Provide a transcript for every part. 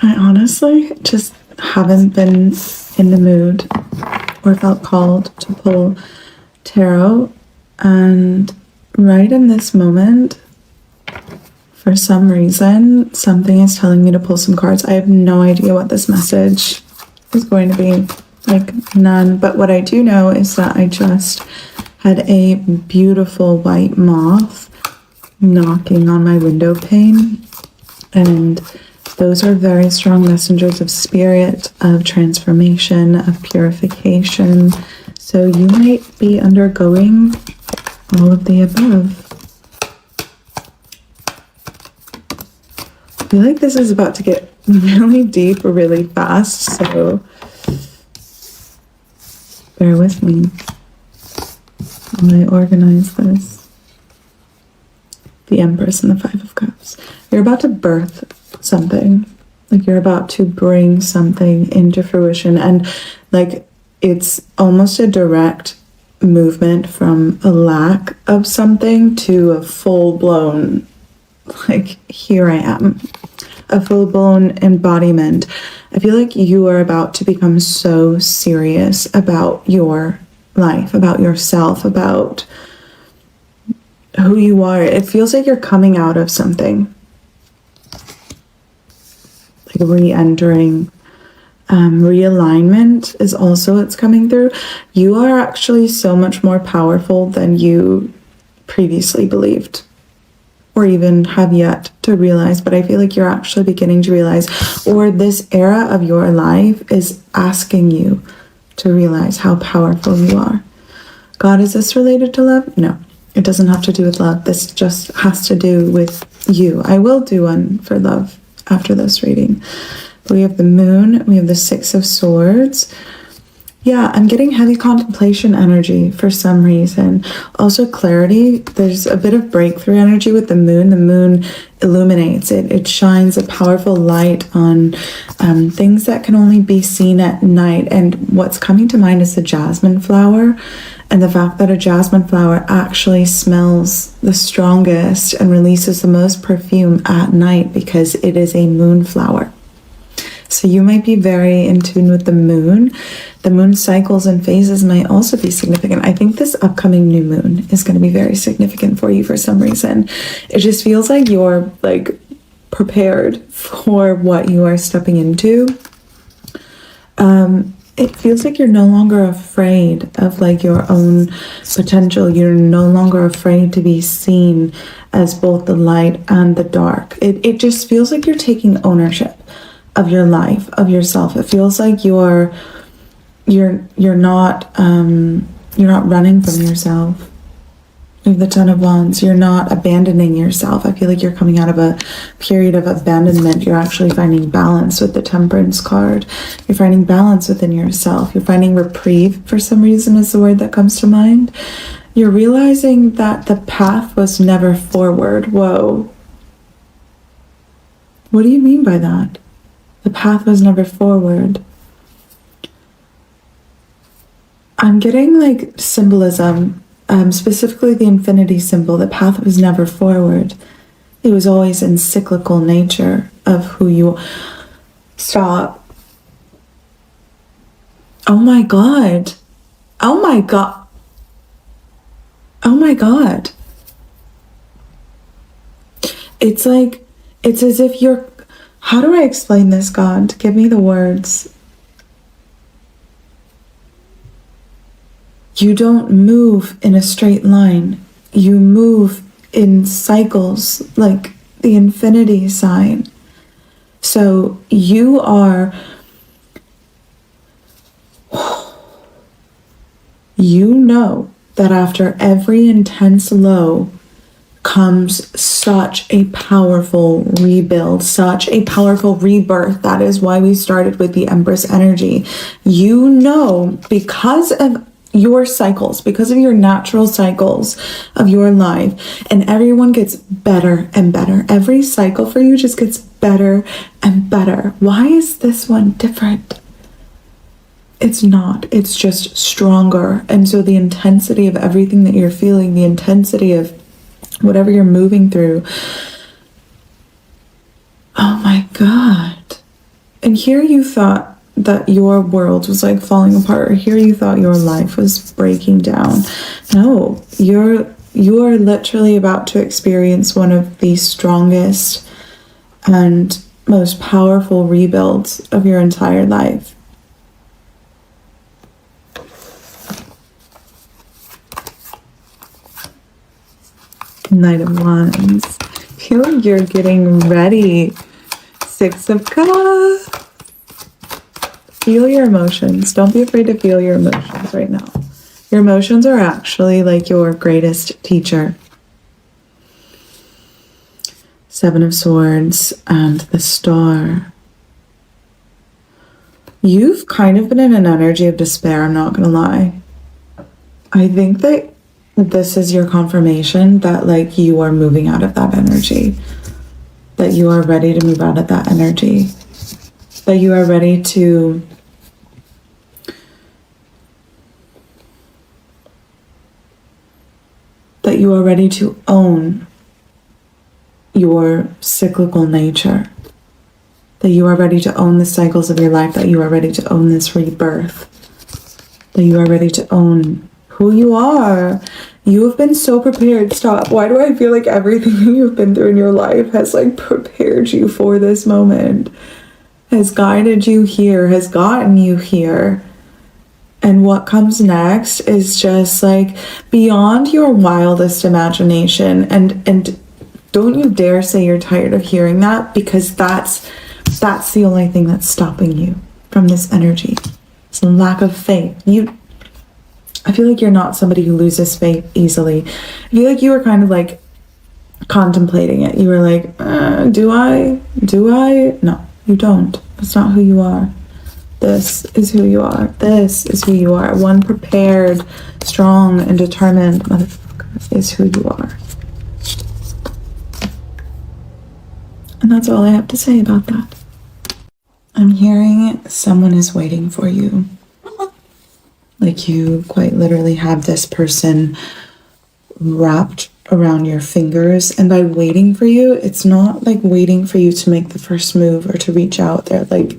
I honestly just haven't been in the mood or felt called to pull tarot. And right in this moment, for some reason, something is telling me to pull some cards. I have no idea what this message is going to be. Like, none. But what I do know is that I just had a beautiful white moth knocking on my window pane. And those are very strong messengers of spirit, of transformation, of purification. So you might be undergoing all of the above. I feel like this is about to get really deep really fast, so bear with me while I organize this. The Empress and the Five of Cups. You're about to birth something. Like, you're about to bring something into fruition, and like, it's almost a direct movement from a lack of something to a full-blown, like, here I am, a full-blown embodiment. I feel like you are about to become so serious about your life, about yourself, about who you are. It feels like you're coming out of something, like re-entering. Realignment is also what's coming through. You are actually so much more powerful than you previously believed, or even have yet to realize. But I feel like you're actually beginning to realize, or this era of your life is asking you to realize how powerful you are. God, is this related to love? No, it doesn't have to do with love. This just has to do with you. I will do one for love after this reading. We have the Moon, we have the Six of Swords. Yeah, I'm getting heavy contemplation energy for some reason. Also clarity. There's a bit of breakthrough energy with the Moon. The Moon illuminates it. It shines a powerful light on things that can only be seen at night. And what's coming to mind is the jasmine flower, and the fact that a jasmine flower actually smells the strongest and releases the most perfume at night because it is a moon flower. So you might be very in tune with the moon. The moon cycles and phases might also be significant. I think this upcoming new moon is going to be very significant for you for some reason. It just feels like you're like prepared for what you are stepping into. It feels like you're no longer afraid of like your own potential. You're no longer afraid to be seen as both the light and the dark. It just feels like you're taking ownership of your life, of yourself. It feels like you're not running from yourself. You have the Ten of Wands. You're not abandoning yourself. I feel like you're coming out of a period of abandonment. You're actually finding balance with the Temperance card. You're finding balance within yourself. You're finding reprieve, for some reason, is the word that comes to mind. You're realizing that the path was never forward. Whoa. What do you mean by that? The path was never forward. I'm getting like symbolism, specifically the infinity symbol. The path was never forward. It was always in cyclical nature of who you are. Stop. Oh my God. Oh my God. Oh my God. It's like, it's as if you're, how do I explain this, God? Give me the words. You don't move in a straight line. You move in cycles, like the infinity sign. So you are, you know that after every intense low comes such a powerful rebuild, such a powerful rebirth. That is why we started with the Empress energy. You know, because of your cycles, because of your natural cycles of your life, and everyone gets better and better. Every cycle for you just gets better and better. Why is this one different? It's not. It's just stronger. And so the intensity of everything that you're feeling, the intensity of whatever you're moving through, oh my God, And here you thought that your world was like falling apart, or here you thought your life was breaking down. No, you are literally about to experience one of the strongest and most powerful rebuilds of your entire life. Knight of Wands. Feel like you're getting ready. Six of Cups. Feel your emotions. Don't be afraid to feel your emotions right now. Your emotions are actually like your greatest teacher. Seven of Swords and the Star. You've kind of been in an energy of despair, I'm not gonna lie. I think that this is your confirmation that like you are moving out of that energy. That you are ready to move out of that energy. That you are ready to own your cyclical nature. That you are ready to own the cycles of your life. That you are ready to own this rebirth. That you are ready to own who you are. You have been so prepared. Stop. Why do I feel like everything that you've been through in your life has like prepared you for this moment? Has guided you here, has gotten you here. And what comes next is just like beyond your wildest imagination. And don't you dare say you're tired of hearing that, because that's the only thing that's stopping you from this energy. It's a lack of faith. I feel like you're not somebody who loses faith easily. I feel like you were kind of like contemplating it. You were like, do I? No, you don't. That's not who you are. This is who you are. This is who you are. One prepared, strong, and determined motherfucker is who you are. And that's all I have to say about that. I'm hearing someone is waiting for you. Like you quite literally have this person wrapped around your fingers. And by waiting for you, it's not like waiting for you to make the first move or to reach out. They're like,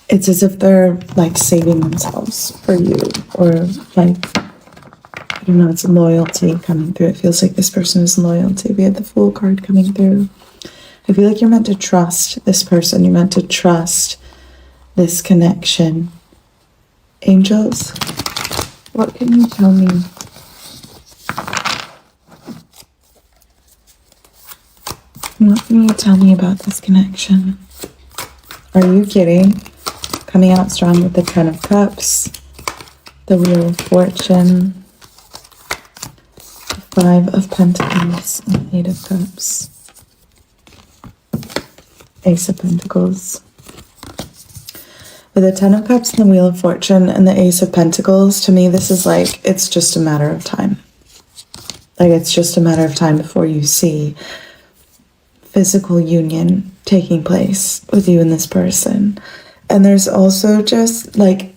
it's as if they're like saving themselves for you, or like, I don't know, it's loyalty coming through. It feels like this person is loyalty. We had the Fool card coming through. I feel like you're meant to trust this person. You're meant to trust this connection. Angels, what can you tell me? What can you tell me about this connection? Are you kidding? Coming out strong with the Ten of Cups, the Wheel of Fortune, the Five of Pentacles, and Eight of Cups, Ace of Pentacles. With the Ten of Cups and the Wheel of Fortune and the Ace of Pentacles, to me this is like, it's just a matter of time. Like it's just a matter of time before you see physical union taking place with you and this person. And there's also just like,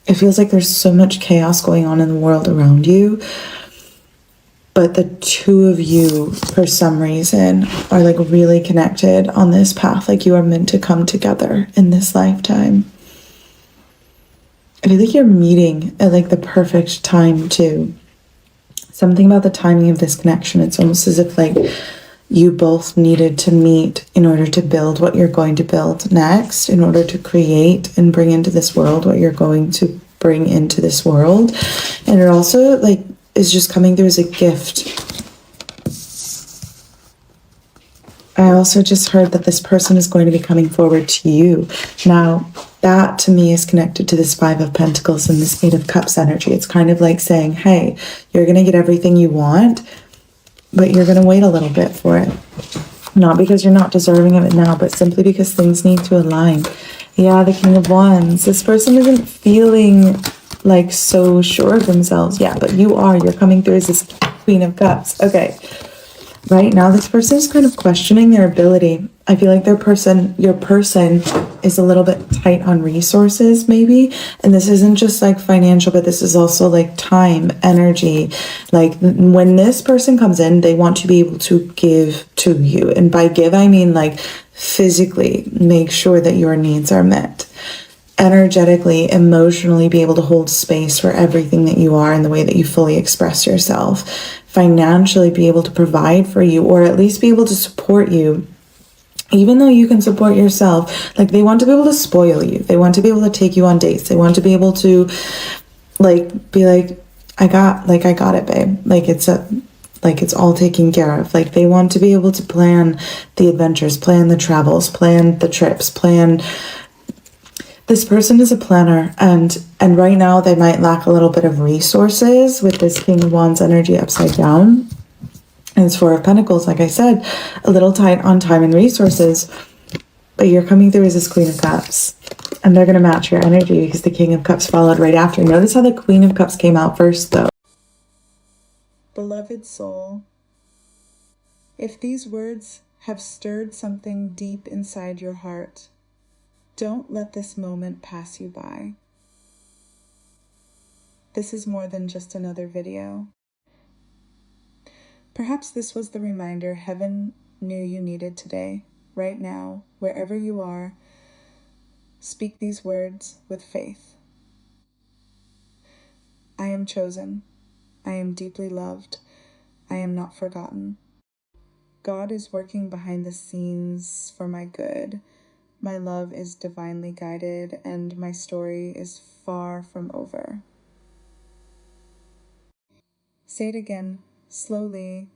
it feels like there's so much chaos going on in the world around you, but the two of you for some reason are like really connected on this path. Like you are meant to come together in this lifetime. I feel like you're meeting at like the perfect time too. Something about the timing of this connection, it's almost as if like you both needed to meet in order to build what you're going to build next, in order to create and bring into this world what you're going to bring into this world. And it also like is just coming through as a gift. I also just heard that this person is going to be coming forward to you. Now, that to me is connected to this Five of Pentacles and this Eight of Cups energy. It's kind of like saying, hey, you're going to get everything you want, but you're going to wait a little bit for it. Not because you're not deserving of it now, but simply because things need to align. Yeah, the King of Wands. This person isn't feeling like so sure of themselves. Yeah, but you are. You're coming through as this Queen of Cups. Okay. Right now, this person is kind of questioning their ability. I feel like your person is a little bit tight on resources, maybe. And this isn't just like financial, but this is also like time, energy. Like when this person comes in, they want to be able to give to you. And by give, I mean like physically make sure that your needs are met, energetically, emotionally be able to hold space for everything that you are and the way that you fully express yourself, financially be able to provide for you, or at least be able to support you. Even though you can support yourself, like, they want to be able to spoil you. They want to be able to take you on dates. They want to be able to, like, be like, I got it, babe. It's all taken care of. Like, they want to be able to plan the adventures, plan the travels, plan the trips, plan. This person is a planner, and right now they might lack a little bit of resources with this King of Wands energy upside down. And it's Four of Pentacles, like I said, a little tight on time and resources. But you're coming through as this Queen of Cups. And they're going to match your energy because the King of Cups followed right after. Notice how the Queen of Cups came out first, though. Beloved soul, if these words have stirred something deep inside your heart, don't let this moment pass you by. This is more than just another video. Perhaps this was the reminder heaven knew you needed today, right now, wherever you are. Speak these words with faith. I am chosen. I am deeply loved. I am not forgotten. God is working behind the scenes for my good. My love is divinely guided, and my story is far from over. Say it again, slowly.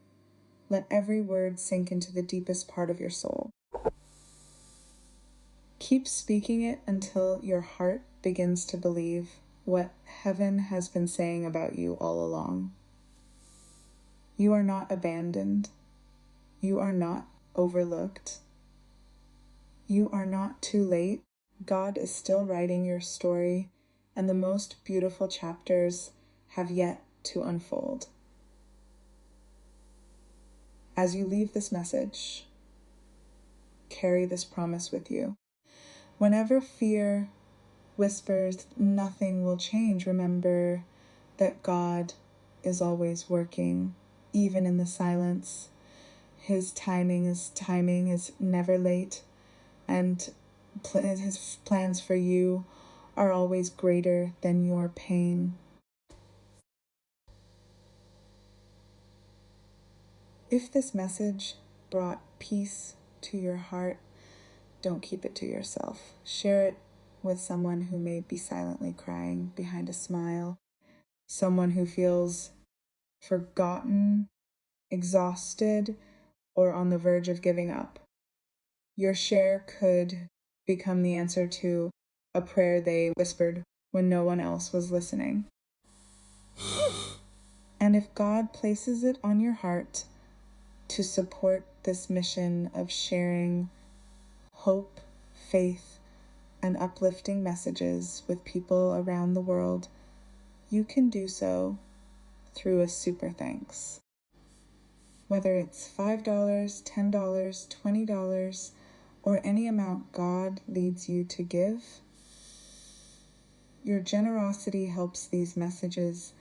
Let every word sink into the deepest part of your soul. Keep speaking it until your heart begins to believe what heaven has been saying about you all along. You are not abandoned. You are not overlooked. You are not too late. God is still writing your story, and the most beautiful chapters have yet to unfold. As you leave this message, carry this promise with you. Whenever fear whispers nothing will change, remember that God is always working, even in the silence. His timing is never late, and his plans for you are always greater than your pain. If this message brought peace to your heart, don't keep it to yourself. Share it with someone who may be silently crying behind a smile, someone who feels forgotten, exhausted, or on the verge of giving up. Your share could become the answer to a prayer they whispered when no one else was listening. And if God places it on your heart to support this mission of sharing hope, faith, and uplifting messages with people around the world, you can do so through a super thanks. Whether it's $5, $10, $20, or any amount God leads you to give, your generosity helps these messages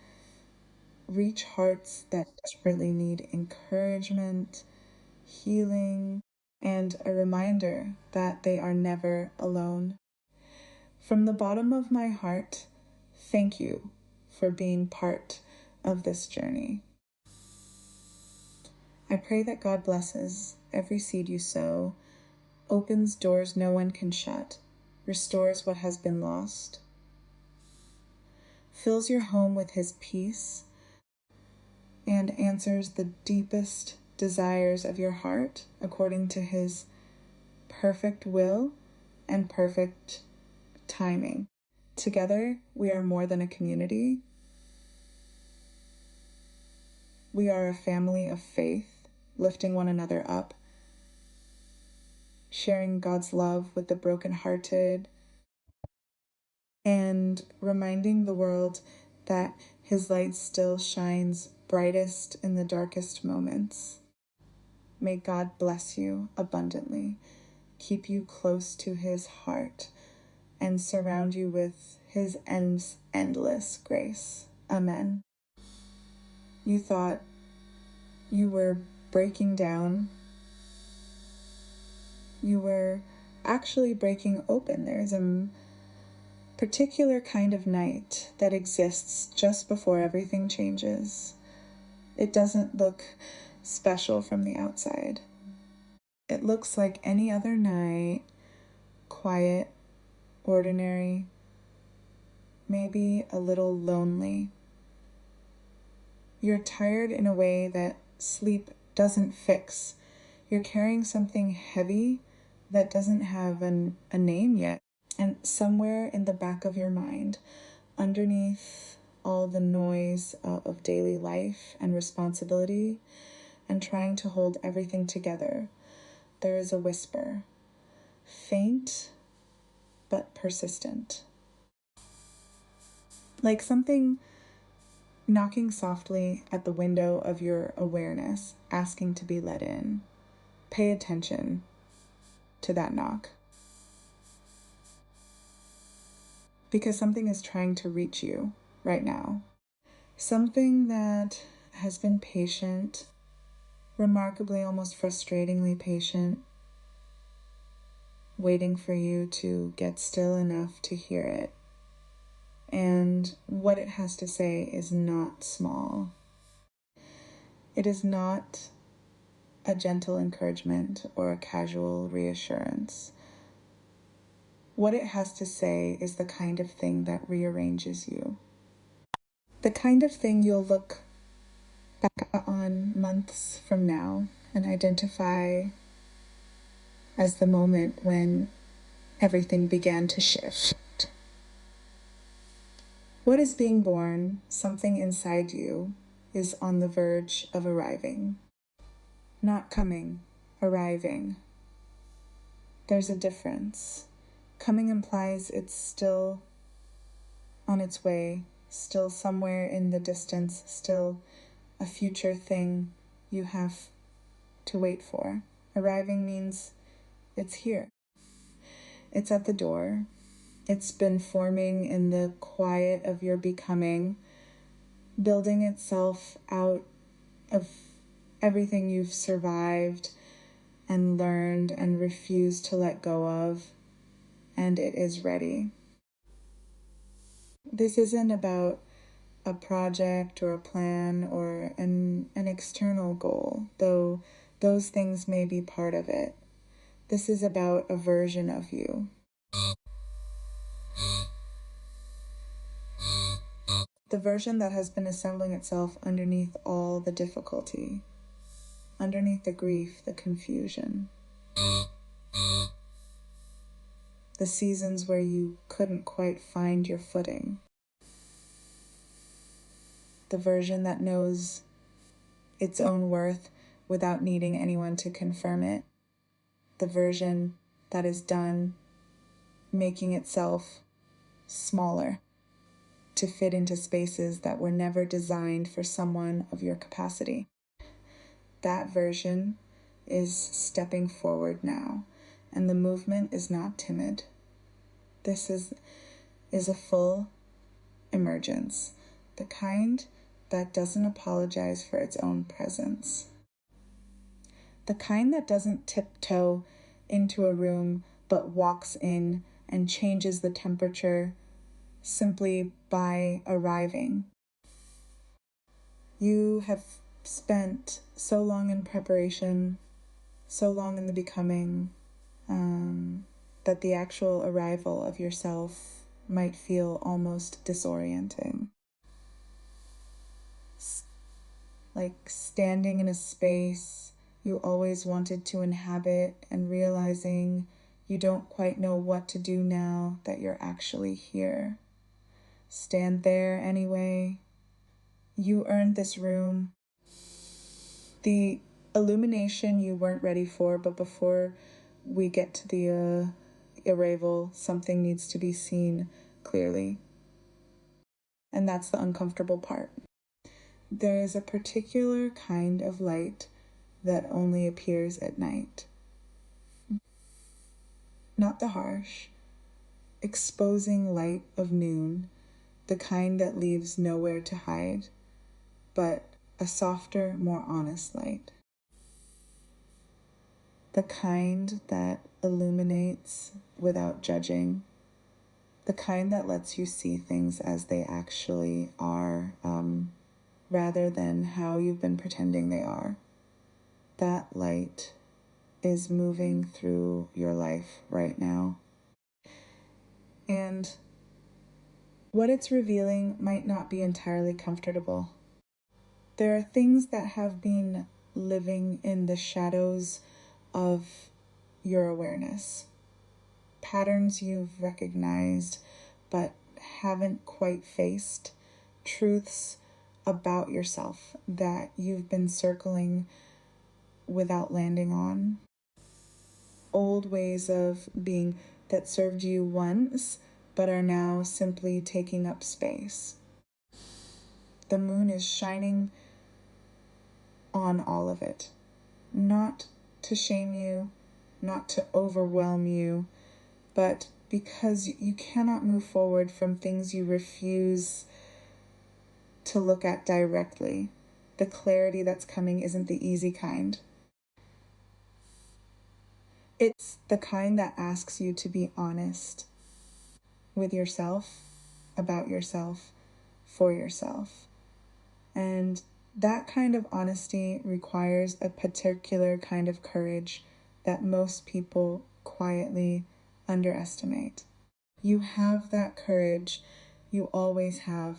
reach hearts that desperately need encouragement, healing, and a reminder that they are never alone. From the bottom of my heart, thank you for being part of this journey. I pray that God blesses every seed you sow, opens doors no one can shut, restores what has been lost, fills your home with His peace, and answers the deepest desires of your heart according to His perfect will and perfect timing. Together, we are more than a community. We are a family of faith, lifting one another up, sharing God's love with the brokenhearted, and reminding the world that His light still shines brightest in the darkest moments. May God bless you abundantly, keep you close to His heart, and surround you with His endless grace. Amen. You thought you were breaking down, You were actually breaking open. There's a particular kind of night that exists just before everything changes. It doesn't look special from the outside. It looks like any other night, quiet, ordinary, maybe a little lonely. You're tired in a way that sleep doesn't fix. You're carrying something heavy that doesn't have a name yet. And somewhere in the back of your mind, underneath all the noise of daily life and responsibility and trying to hold everything together, there is a whisper, faint but persistent. Like something knocking softly at the window of your awareness, asking to be let in. Pay attention to that knock. Because something is trying to reach you right now. Something that has been patient, remarkably, almost frustratingly patient, waiting for you to get still enough to hear it. And what it has to say is not small. It is not a gentle encouragement or a casual reassurance. What it has to say is the kind of thing that rearranges you. The kind of thing you'll look back on months from now and identify as the moment when everything began to shift. What is being born, something inside you, is on the verge of arriving. Not coming, arriving. There's a difference. Coming implies it's still on its way, still somewhere in the distance, still a future thing you have to wait for. Arriving means it's here. It's at the door. It's been forming in the quiet of your becoming, building itself out of everything you've survived and learned and refused to let go of, and it is ready. This isn't about a project or a plan or an external goal, though those things may be part of it. This is about a version of you. The version that has been assembling itself underneath all the difficulty, underneath the grief, the confusion, the seasons where you couldn't quite find your footing. The version that knows its own worth without needing anyone to confirm it. The version that is done making itself smaller to fit into spaces that were never designed for someone of your capacity. That version is stepping forward now, and the movement is not timid. This is a full emergence, the kind that doesn't apologize for its own presence. The kind that doesn't tiptoe into a room but walks in and changes the temperature simply by arriving. You have spent so long in preparation, so long in the becoming, that the actual arrival of yourself might feel almost disorienting. Like standing in a space you always wanted to inhabit and realizing you don't quite know what to do now that you're actually here. Stand there anyway. You earned this room. The illumination you weren't ready for, but before we get to the arrival, something needs to be seen clearly. And that's the uncomfortable part. There is a particular kind of light that only appears at night. Not the harsh, exposing light of noon, the kind that leaves nowhere to hide, but a softer, more honest light. the kind that illuminates without judging, the kind that lets you see things as they actually are, rather than how you've been pretending they are. That light is moving through your life right now. And what it's revealing might not be entirely comfortable. There are things that have been living in the shadows of your awareness. Patterns you've recognized but haven't quite faced. Truths about yourself that you've been circling without landing on. Old ways of being that served you once but are now simply taking up space. The moon is shining on all of it. Not to shame you, not to overwhelm you, but because you cannot move forward from things you refuse to look at directly. The clarity that's coming isn't the easy kind. It's the kind that asks you to be honest with yourself, about yourself, for yourself. And that kind of honesty requires a particular kind of courage that most people quietly underestimate. You have that courage. You always have.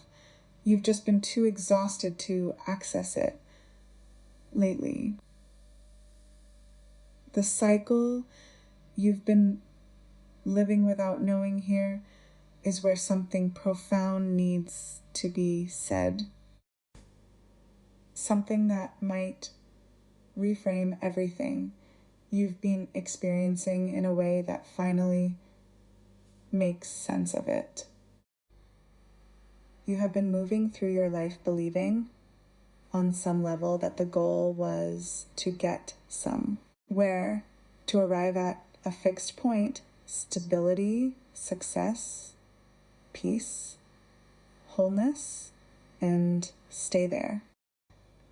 You've just been too exhausted to access it lately. The cycle you've been living without knowing here is where something profound needs to be said. Something that might reframe everything you've been experiencing in a way that finally makes sense of it. You have been moving through your life believing on some level that the goal was to get some, where to arrive at a fixed point, stability, success, peace, wholeness, and stay there.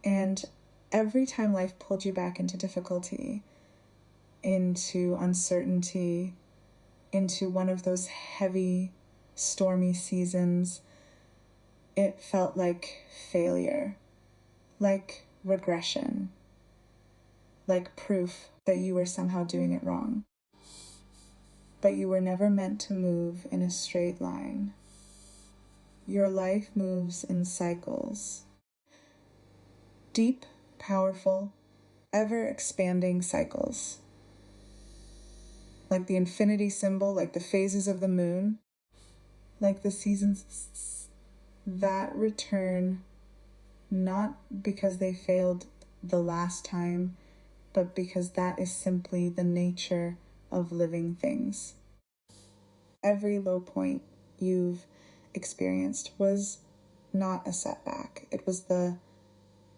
And every time life pulled you back into difficulty, into uncertainty, into one of those heavy, stormy seasons, it felt like failure, like regression, like proof that you were somehow doing it wrong. But you were never meant to move in a straight line. Your life moves in cycles. Deep, powerful, ever-expanding cycles. Like the infinity symbol, like the phases of the moon, like the seasons that return not because they failed the last time, but because that is simply the nature of living things. Every low point you've experienced was not a setback. It was the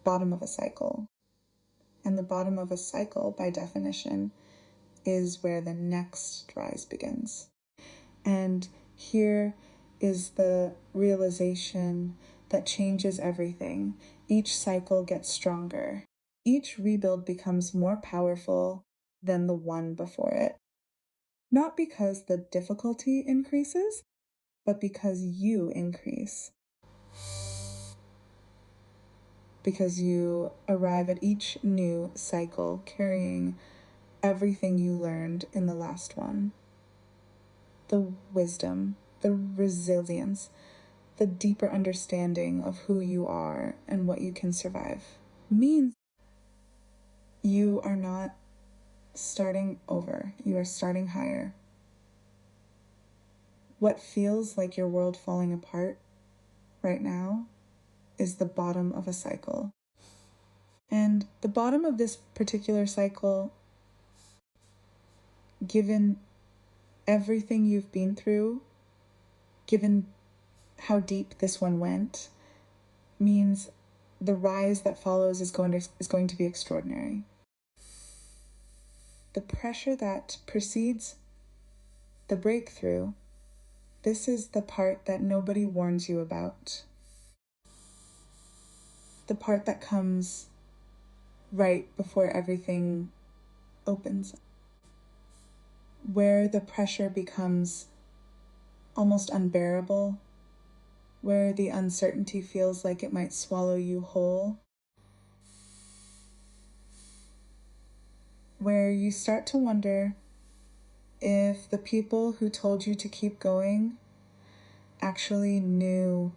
bottom of a cycle. And the bottom of a cycle, by definition, is where the next rise begins. And here is the realization that changes everything. Each cycle gets stronger. Each rebuild becomes more powerful than the one before it. Not because the difficulty increases, but because you increase. Because you arrive at each new cycle carrying everything you learned in the last one. The wisdom, the resilience, the deeper understanding of who you are and what you can survive. Means you are not starting over, you are starting higher. What feels like your world falling apart right now is the bottom of a cycle. And the bottom of this particular cycle, given everything you've been through, given how deep this one went, means the rise that follows is going to be extraordinary. The pressure that precedes the breakthrough, this is the part that nobody warns you about. The part that comes right before everything opens, where the pressure becomes almost unbearable, where the uncertainty feels like it might swallow you whole, where you start to wonder if the people who told you to keep going actually knew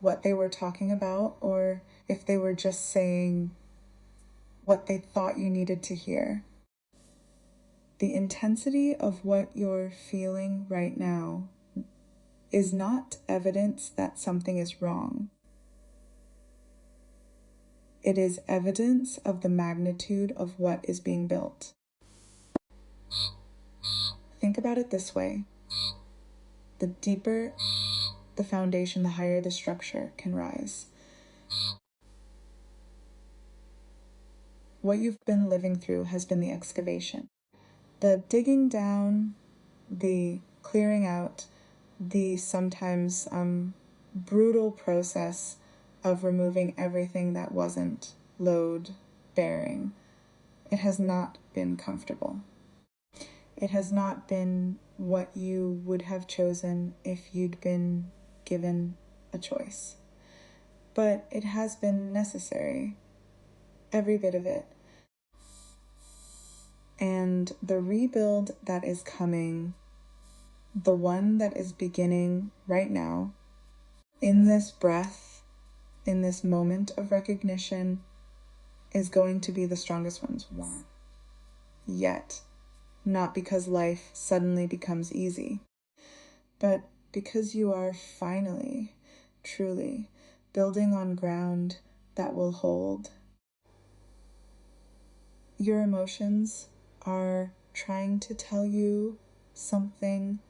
what they were talking about, or if they were just saying what they thought you needed to hear. The intensity of what you're feeling right now is not evidence that something is wrong. It is evidence of the magnitude of what is being built. Think about it this way. The deeper the foundation, the higher the structure can rise. What you've been living through has been the excavation. The digging down, the clearing out, the sometimes brutal process of removing everything that wasn't load bearing. It has not been comfortable. It has not been what you would have chosen if you'd been given a choice. But it has been necessary, every bit of it. And the rebuild that is coming, the one that is beginning right now, in this breath, in this moment of recognition, is going to be the strongest ones. Yet, not because life suddenly becomes easy, but because you are finally, truly building on ground that will hold. Your emotions are trying to tell you something.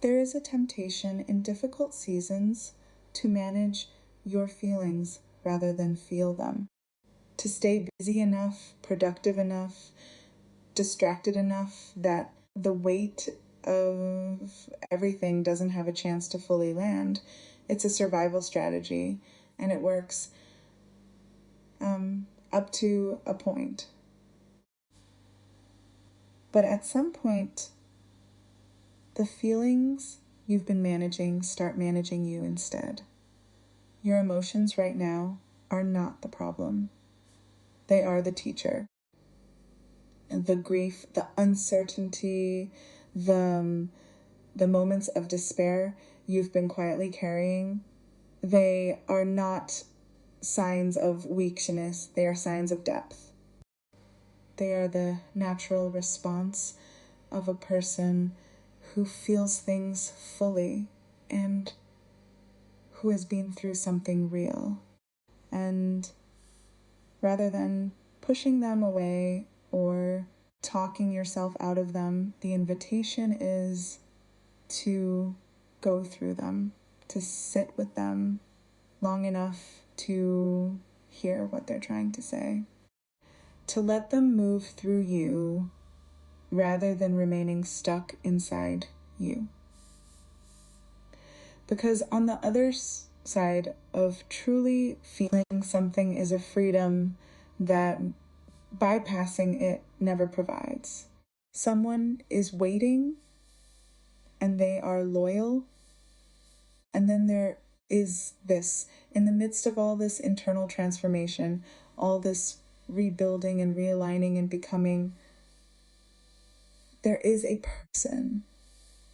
There is a temptation in difficult seasons to manage your feelings rather than feel them, to stay busy enough, productive enough, distracted enough that the weight of everything doesn't have a chance to fully land. It's a survival strategy, and it works up to a point. But at some point, the feelings you've been managing start managing you instead. Your emotions right now are not the problem. They are the teacher. The grief, the uncertainty, the moments of despair you've been quietly carrying, they are not signs of weakness. They are signs of depth. They are the natural response of a person who feels things fully and who has been through something real. And rather than pushing them away or talking yourself out of them, the invitation is to go through them, to sit with them long enough to hear what they're trying to say, to let them move through you rather than remaining stuck inside you. Because on the other side of truly feeling something is a freedom that bypassing it never provides. Someone is waiting and they are loyal. And then there is this, in the midst of all this internal transformation, all this rebuilding and realigning and becoming, there is a person,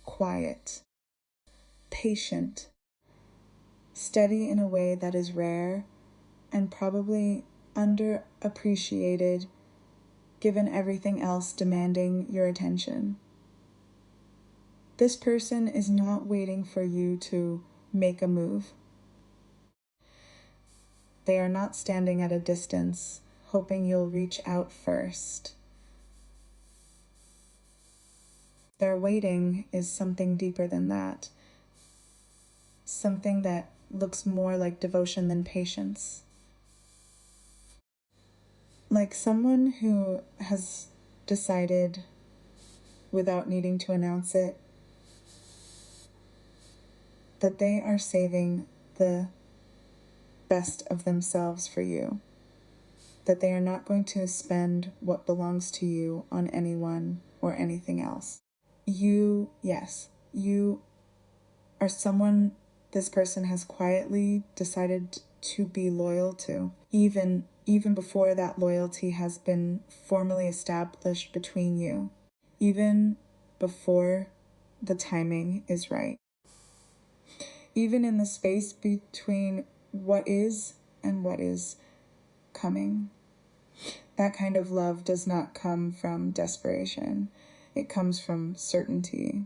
quiet, patient, steady in a way that is rare and probably underappreciated given everything else demanding your attention. This person is not waiting for you to make a move. They are not standing at a distance, hoping you'll reach out first. Their waiting is something deeper than that. Something that looks more like devotion than patience. Like someone who has decided, without needing to announce it, that they are saving the best of themselves for you. that they are not going to spend what belongs to you on anyone or anything else. You are someone this person has quietly decided to be loyal to, even before that loyalty has been formally established between you, even before the timing is right. Even in the space between what is and what is coming. That kind of love does not come from desperation. It comes from certainty.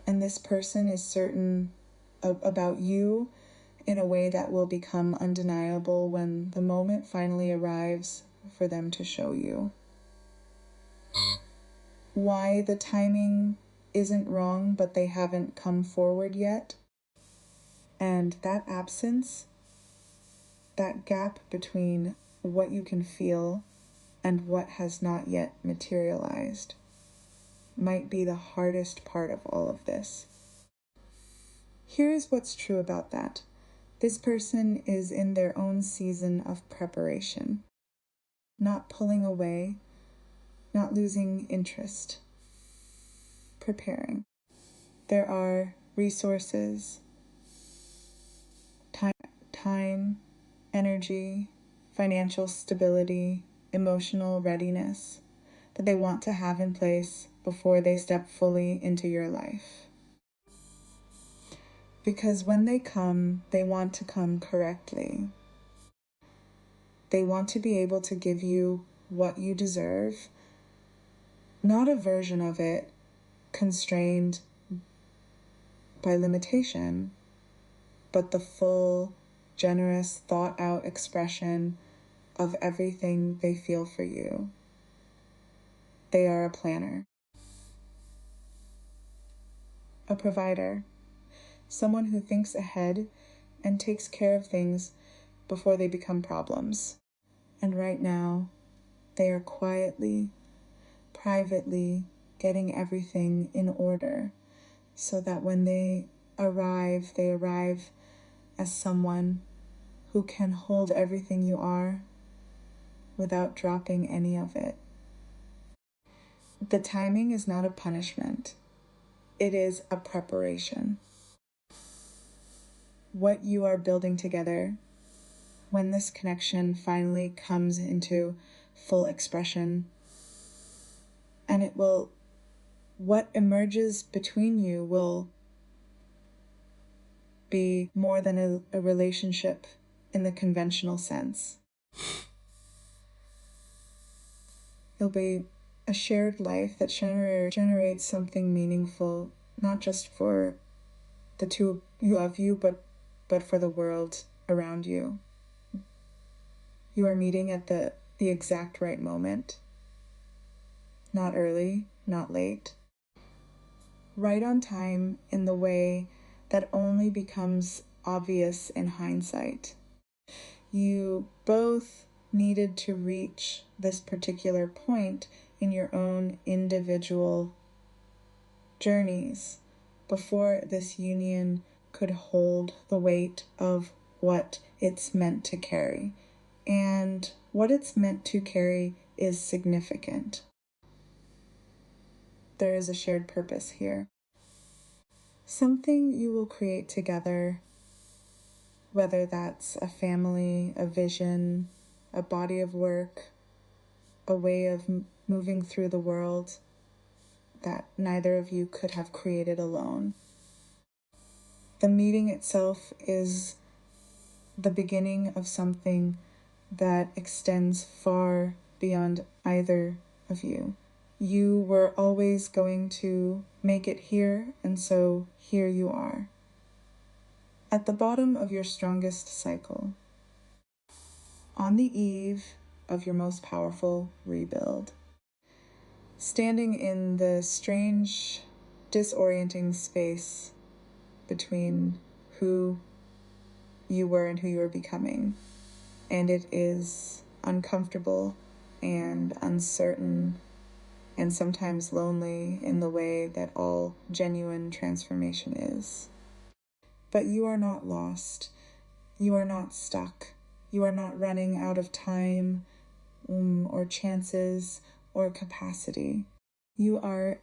And this person is certain about you in a way that will become undeniable when the moment finally arrives for them to show you. Why the timing isn't wrong, but they haven't come forward yet. And that absence, that gap between what you can feel and what has not yet materialized, might be the hardest part of all of this. Here is what's true about that. This person is in their own season of preparation, not pulling away, not losing interest, preparing. There are resources, time, energy, financial stability, emotional readiness that they want to have in place before they step fully into your life. Because when they come, they want to come correctly. They want to be able to give you what you deserve, not a version of it constrained by limitation, but the full, generous, thought-out expression of everything they feel for you. They are a planner, a provider, someone who thinks ahead and takes care of things before they become problems. And right now, they are quietly, privately getting everything in order so that when they arrive as someone who can hold everything you are without dropping any of it. The timing is not a punishment. It is a preparation. What you are building together, when this connection finally comes into full expression, and what emerges between you will be more than a relationship in the conventional sense. It'll be a shared life that generates something meaningful, not just for the two of you, but for the world around you. You are meeting at the exact right moment. Not early, not late. Right on time in the way that only becomes obvious in hindsight. You both needed to reach this particular point in your own individual journeys before this union could hold the weight of what it's meant to carry. And what it's meant to carry is significant. There is a shared purpose here. Something you will create together, whether that's a family, a vision, a body of work, a way of moving through the world that neither of you could have created alone. The meeting itself is the beginning of something that extends far beyond either of you. You were always going to make it here, and so here you are. At the bottom of your strongest cycle. On the eve of your most powerful rebuild. Standing in the strange, disorienting space between who you were and who you were becoming. And it is uncomfortable and uncertain and sometimes lonely in the way that all genuine transformation is. But you are not lost. You are not stuck. You are not running out of time, or chances, or capacity. You are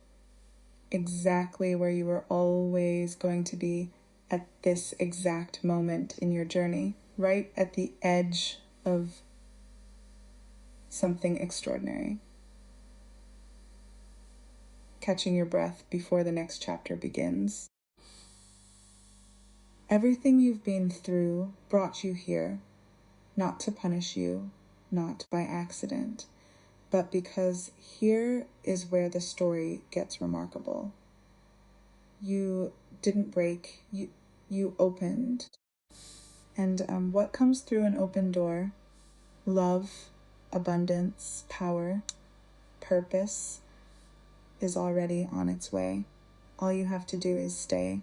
exactly where you were always going to be at this exact moment in your journey, right at the edge of something extraordinary. Catching your breath before the next chapter begins. Everything you've been through brought you here, not to punish you, not by accident, but because here is where the story gets remarkable. You didn't break, you opened. And what comes through an open door? Love, abundance, power, purpose is already on its way. All you have to do is stay.